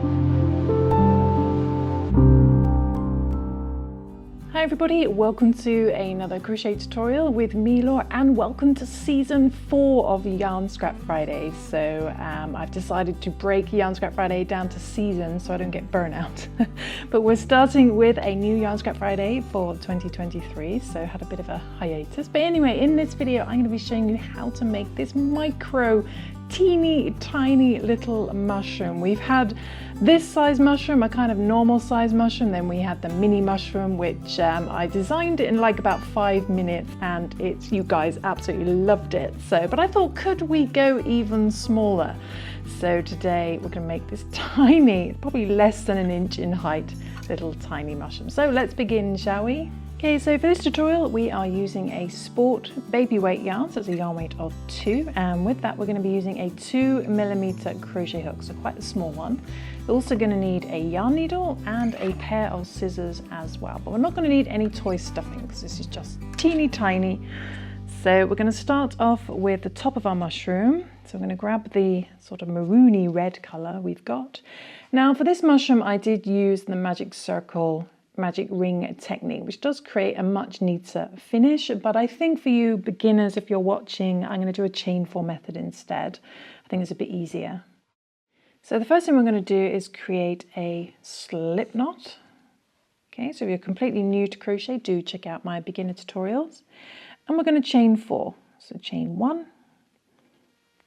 Hi everybody, welcome to another crochet tutorial with me, Laura, and welcome to season 4 of Yarn Scrap Friday. So I've decided to break Yarn Scrap Friday down to seasons so I don't get burnout. But we're starting with a new Yarn Scrap Friday for 2023, so had a bit of a hiatus. But anyway, in this video I'm going to be showing you how to make this micro teeny tiny little mushroom. We've had this size mushroom, a kind of normal size mushroom, then we had the mini mushroom, which I designed in like about 5 minutes, and you guys absolutely loved it. So, but I thought, could we go even smaller? So today we're going to make this tiny, probably less than an inch in height, little tiny mushroom. So let's begin, shall we? Okay, so for this tutorial we are using a sport baby weight yarn, so it's a yarn weight of 2, and with that we're going to be using a 2mm crochet hook, so quite a small one. We're also going to need a yarn needle and a pair of scissors as well, but we're not going to need any toy stuffing because this is just teeny tiny. So we're going to start off with the top of our mushroom. So I'm going to grab the sort of maroony red colour we've got. Now for this mushroom I did use the magic ring technique, which does create a much neater finish, but I think for you beginners, if you're watching, I'm going to do a chain 4 method instead. I think it's a bit easier. So the first thing we're going to do is create a slip knot. Okay, so if you're completely new to crochet, do check out my beginner tutorials. And we're going to chain 4. So chain 1,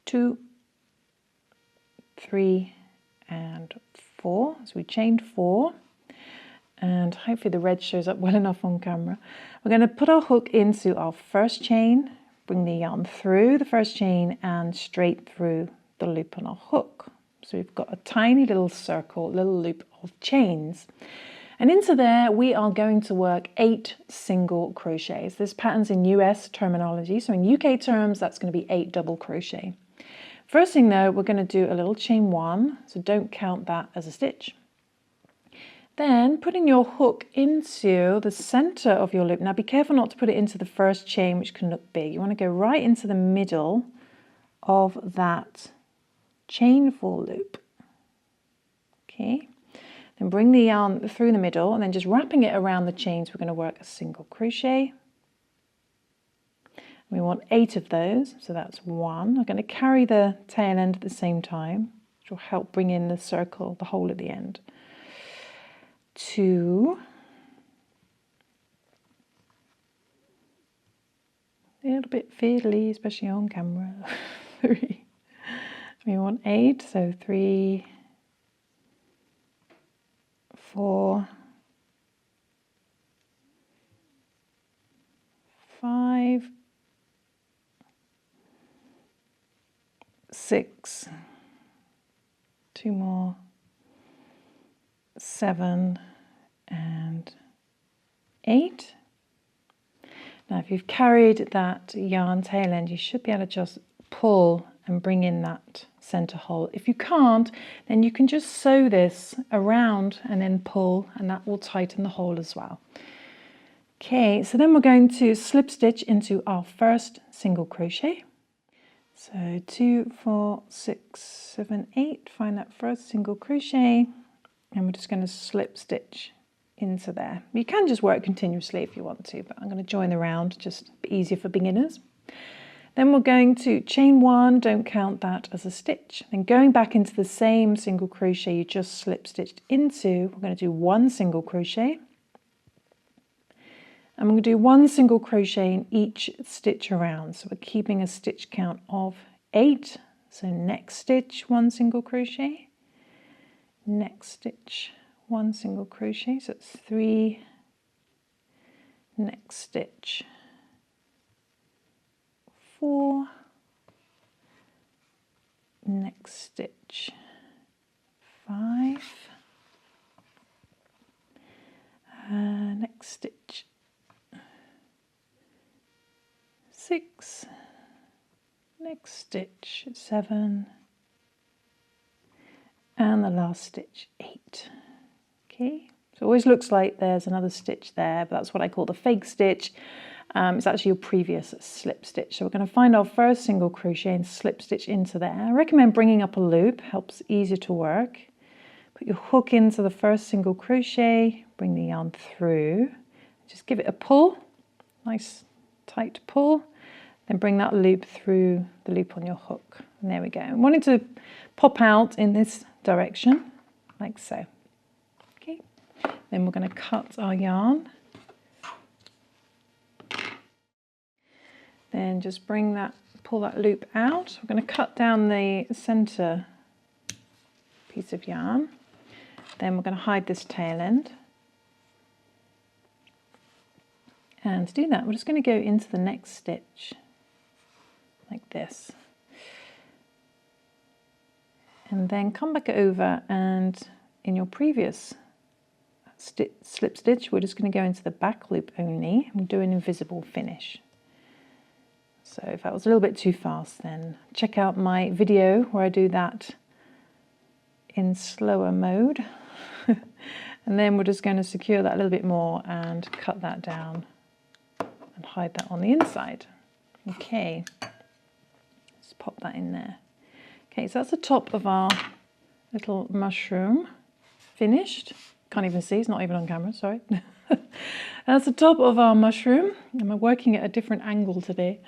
2, 3 and 4. So we chained 4. And hopefully the red shows up well enough on camera. We're going to put our hook into our first chain, bring the yarn through the first chain and straight through the loop on our hook. So we've got a tiny little circle, little loop of chains. And into there we are going to work 8 single crochets. This pattern's in US terminology, so in UK terms that's going to be 8 double crochet. First thing though, we're going to do a little chain 1, so don't count that as a stitch. Then putting your hook into the center of your loop. Now be careful not to put it into the first chain, which can look big. You want to go right into the middle of that chain 4 loop. Okay, then bring the yarn through the middle and then just wrapping it around the chains, we're going to work a single crochet. We want 8 of those, so that's 1. I'm going to carry the tail end at the same time, which will help bring in the circle, the hole at the end. 2, a little bit fiddly, especially on camera. 3, we want 8, so 3, 4, 5, 6, 2 more, 7 and 8. Now if you've carried that yarn tail end, you should be able to just pull and bring in that center hole. If you can't, then you can just sew this around and then pull, and that will tighten the hole as well. Okay, so then we're going to slip stitch into our first single crochet. So 2, 4, 6, 7, 8, find that first single crochet. And we're just going to slip stitch into there. You can just work continuously if you want to, but I'm going to join the round, just a bit easier for beginners. Then we're going to chain 1, don't count that as a stitch. Then going back into the same single crochet you just slip stitched into, we're going to do 1 single crochet. And we're going to do 1 single crochet in each stitch around. So we're keeping a stitch count of 8. So next stitch, 1 single crochet. Next stitch, 1 single crochet, so it's 3, next stitch, 4, next stitch, 5, next stitch, 6, next stitch, 7, and the last stitch, 8. Okay, so it always looks like there's another stitch there, but that's what I call the fake stitch. It's actually your previous slip stitch. So we're going to find our first single crochet and slip stitch into there. I recommend bringing up a loop, helps easier to work. Put your hook into the first single crochet, bring the yarn through, just give it a pull, nice tight pull, then bring that loop through the loop on your hook. And there we go. I want it to pop out in this direction, like so. Okay, then we're going to cut our yarn. Then just bring that, pull that loop out. We're going to cut down the center piece of yarn. Then we're going to hide this tail end. And to do that, we're just going to go into the next stitch, like this. And then come back over, and in your previous slip stitch, we're just going to go into the back loop only and do an invisible finish. So if that was a little bit too fast, then check out my video where I do that in slower mode. And then we're just going to secure that a little bit more and cut that down and hide that on the inside. Okay, let's pop that in there. Okay, so that's the top of our little mushroom finished. Can't even see, it's not even on camera, sorry. That's the top of our mushroom. I'm working at a different angle today.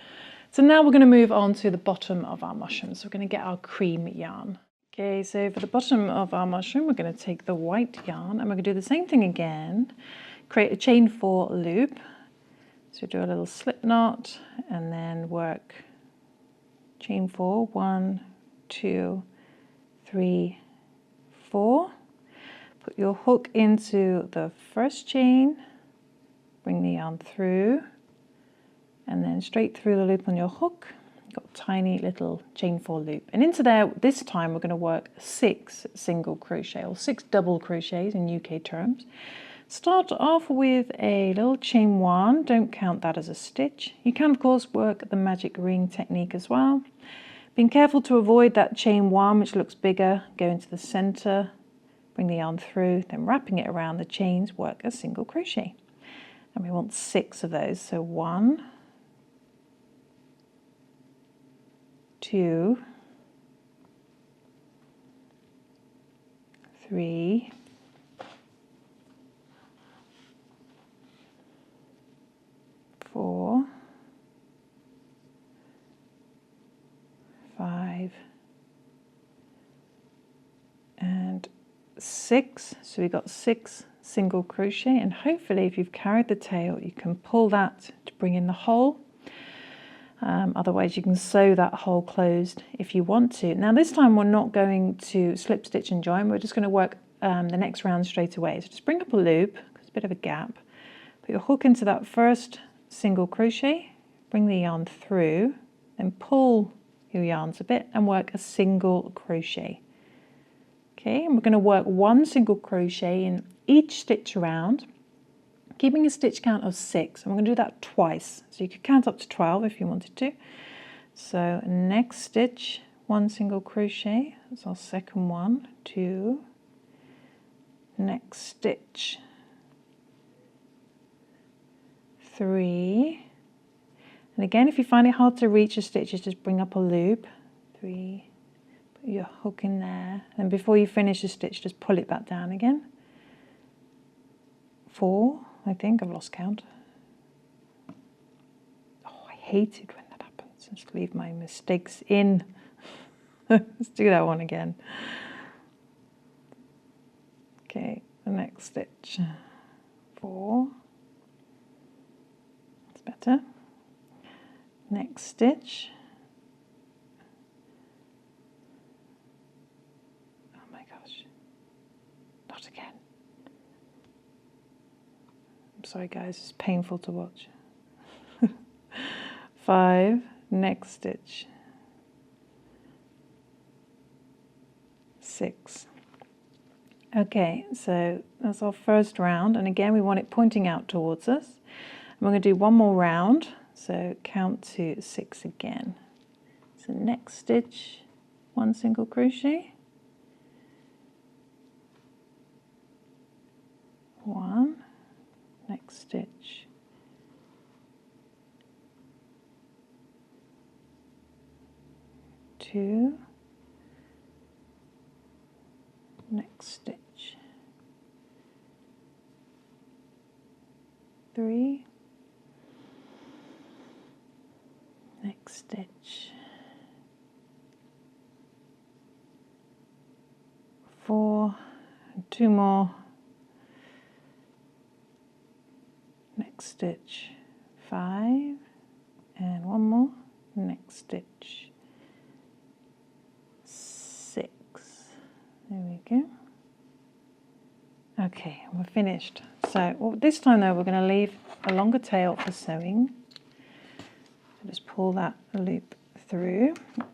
So now we're going to move on to the bottom of our mushroom. So we're going to get our cream yarn. Okay, so for the bottom of our mushroom, we're going to take the white yarn and we're going to do the same thing again. Create a chain 4 loop. So do a little slip knot and then work chain 4, 1, 2, 3, 4. Put your hook into the first chain, bring the yarn through, and then straight through the loop on your hook. Got a tiny little chain 4 loop. And into there, this time we're going to work 6 single crochet, or 6 double crochets in UK terms. Start off with a little chain 1, don't count that as a stitch. You can of course work the magic ring technique as well. Being careful to avoid that chain 1 which looks bigger, go into the center, bring the yarn through, then wrapping it around the chains, work a single crochet. And we want 6 of those, so 1, 2, 3, 4, 5, and 6. So we got 6 single crochet, and hopefully if you've carried the tail you can pull that to bring in the hole. Otherwise you can sew that hole closed if you want to. Now this time we're not going to slip stitch and join, we're just going to work the next round straight away. So just bring up a loop, there's a bit of a gap, put your hook into that first single crochet, bring the yarn through, then pull your yarns a bit and work a single crochet. Okay, and we're going to work 1 single crochet in each stitch around, keeping a stitch count of 6, and we're going to do that twice. So you could count up to 12 if you wanted to. So next stitch, 1 single crochet, that's our second one, 2, next stitch, 3, and again if you find it hard to reach your stitches, just bring up a loop, 3, put your hook in there, and before you finish the stitch just pull it back down again, 4, I think, I've lost count. Oh, I hate it when that happens. Just leave my mistakes in. Let's do that one again. Okay, the next stitch, 4, that's better. Next stitch, oh my gosh, not again. I'm sorry guys, it's painful to watch. 5, next stitch, 6. Okay, so that's our first round, and again we want it pointing out towards us. And we're going to do one more round, so count to 6 again. So next stitch, 1 single crochet, 1, next stitch, 2, next stitch, 3, next stitch, 4, and 2 more, next stitch, 5, and 1 more, next stitch, 6. There we go. Okay, we're finished. So this time though, we're going to leave a longer tail for sewing. So just pull that loop through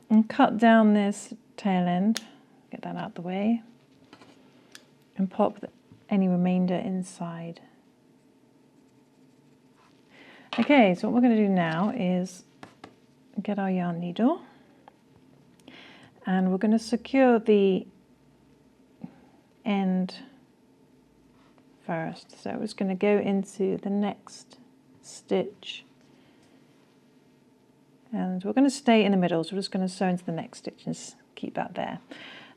and cut down this tail end, get that out the way, and pop any remainder inside. Okay, so what we're going to do now is get our yarn needle, and we're going to secure the end first. So it's going to go into the next stitch, and we're going to stay in the middle, so we're just going to sew into the next stitch and keep that there.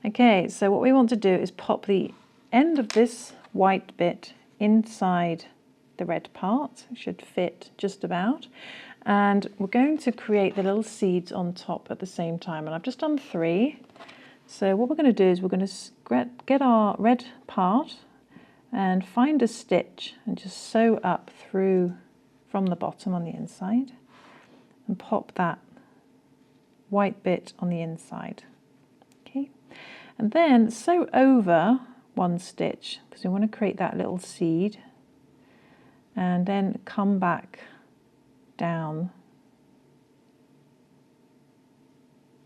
Okay, so what we want to do is pop the end of this white bit inside the red part. It should fit just about, and we're going to create the little seeds on top at the same time, and I've just done 3. So what we're going to do is we're going to get our red part and find a stitch and just sew up through from the bottom on the inside and pop that white bit on the inside. Okay, and then sew over 1 stitch because we want to create that little seed, and then come back down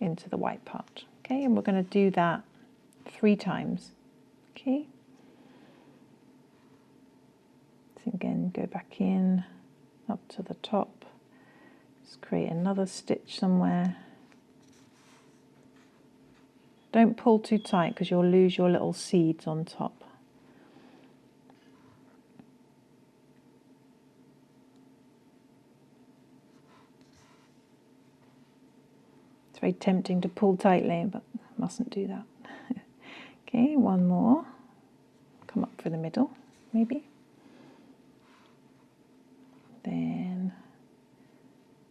into the white part. Okay, and we're going to do that 3 times. Okay, so again, go back in, up to the top, just create another stitch somewhere. Don't pull too tight because you'll lose your little seeds on top. It's very tempting to pull tightly, but mustn't do that. Okay, 1 more. Come up for the middle, maybe. Then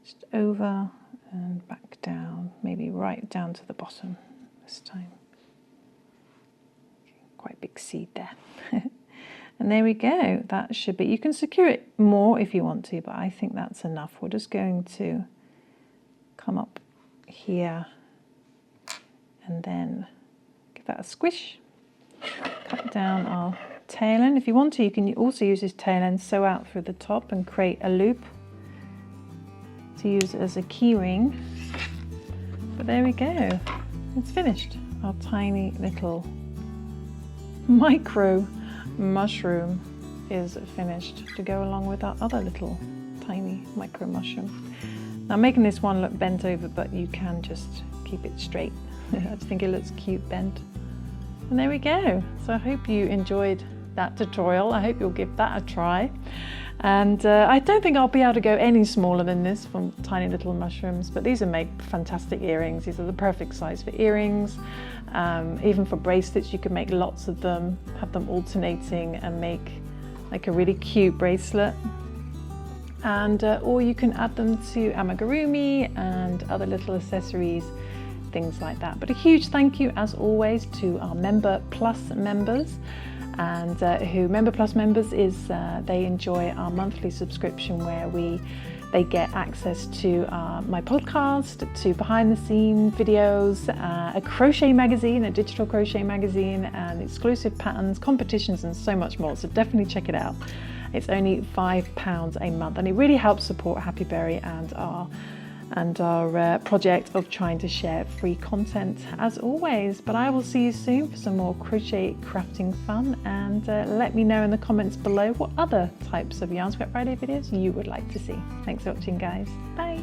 just over and back down, maybe right down to the bottom this time. Okay, quite big seed there. And there we go. That should be, you can secure it more if you want to, but I think that's enough. We're just going to come up here and then give that a squish, cut down our tail end. If you want to, you can also use this tail end, sew out through the top and create a loop to use as a key ring. But there we go, it's finished. Our tiny little micro mushroom is finished to go along with our other little tiny micro mushroom. Now I'm making this one look bent over, but you can just keep it straight. I just think it looks cute bent. And there we go. So I hope you enjoyed that tutorial. I hope you'll give that a try. And I don't think I'll be able to go any smaller than this from tiny little mushrooms, but these are make fantastic earrings. These are the perfect size for earrings. Even for bracelets, you can make lots of them, have them alternating and make like a really cute bracelet. And or you can add them to amigurumi and other little accessories, things like that. But a huge thank you as always to our Member Plus members, and who Member Plus members is they enjoy our monthly subscription where they get access to my podcast, to behind the scene videos, a crochet magazine, a digital crochet magazine, and exclusive patterns, competitions, and so much more. So definitely check it out. It's only £5 a month, and it really helps support Happy Berry and our project of trying to share free content as always. But I will see you soon for some more crochet crafting fun, and let me know in the comments below what other types of Yarn Scrap Friday videos you would like to see. Thanks for watching, guys. Bye.